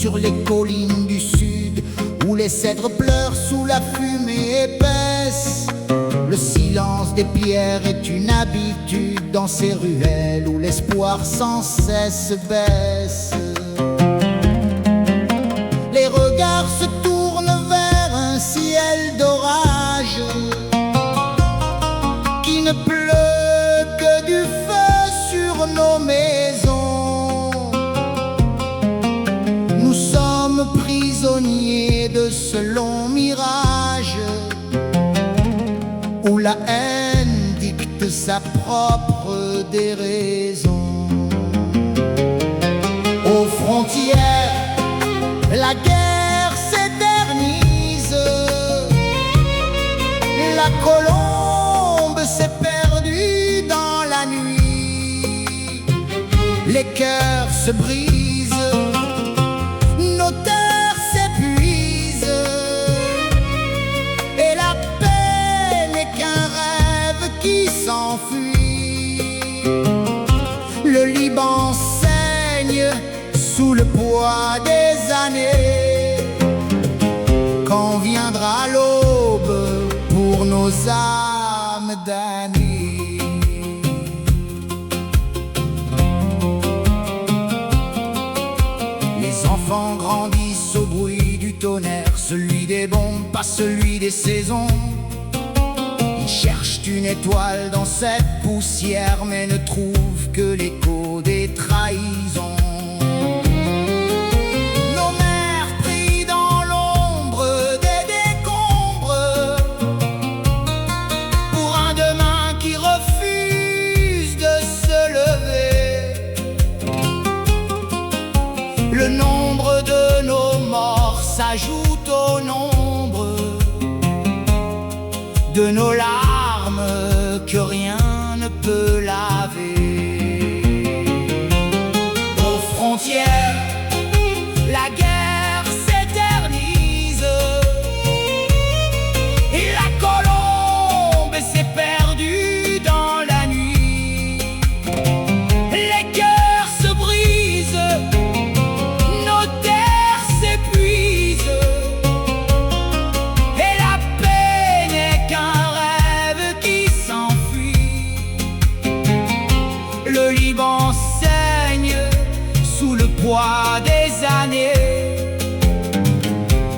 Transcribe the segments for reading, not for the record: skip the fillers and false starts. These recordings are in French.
sur les collines du sud, où les cèdres pleurent sous la fumée épaisse. Le silence des pierres est une habitude dans ces ruelles où l'espoir sans cesse baisse. Les regards se tournent vers un ciel d'orage qui ne pleut que du feu sur nos maisons. Nous sommes prisonniers de ce long mirage où la haine dicte sa propre déraison. Aux frontières, la guerre s'éternise. La colombe s'est perdue dans la nuit. Les cœurs se brisent, nos terres s'épuisent, et la paix n'est qu'un rêve qui s'enfuit. Le Liban saigne sous le poids des années. Quand viendra l'aube pour nos âmes damnées? Les enfants grandissent au bruit du tonnerre, celui des bombes, pas celui des saisons. Ils cherchent une étoile dans cette poussière, mais ne trouvent que l'écho des trahisons. Le nombre de nos morts s'ajoute au nombre de nos larmes que rien ne peut laver. Aux frontières, la guerre s'éternise et la colombe s'est perdue dans la nuit. Les cœurs se brisent, le Liban saigne sous le poids des années.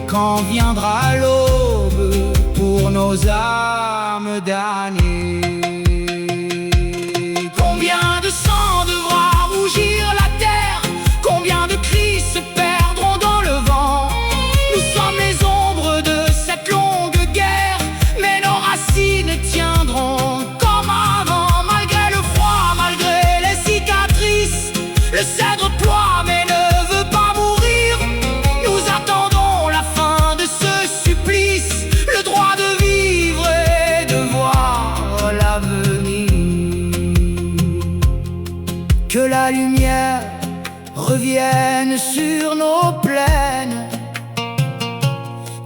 Quand viendra l'aube pour nos âmes damnées? Combien de sang devra rougir la terre? Combien de cris se perdront dans le vent? Nous sommes les ombres de cette longue guerre, mais nos racines tiendront comme avant. Le cèdre ploie mais ne veut pas mourir. Nous attendons la fin de ce supplice, le droit de vivre et de voir l'avenir. Que la lumière revienne sur nos plaines,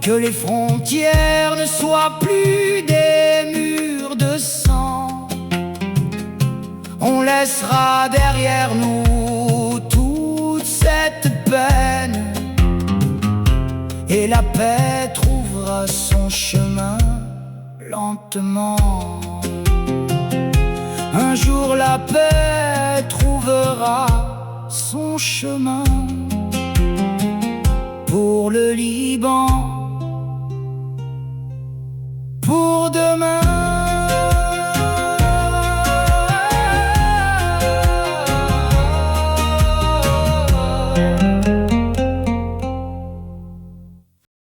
que les frontières ne soient plus des murs de sang. On laissera derrière nous toute cette peine, et la paix trouvera son chemin lentement. Un jour la paix trouvera son chemin pour le Liban.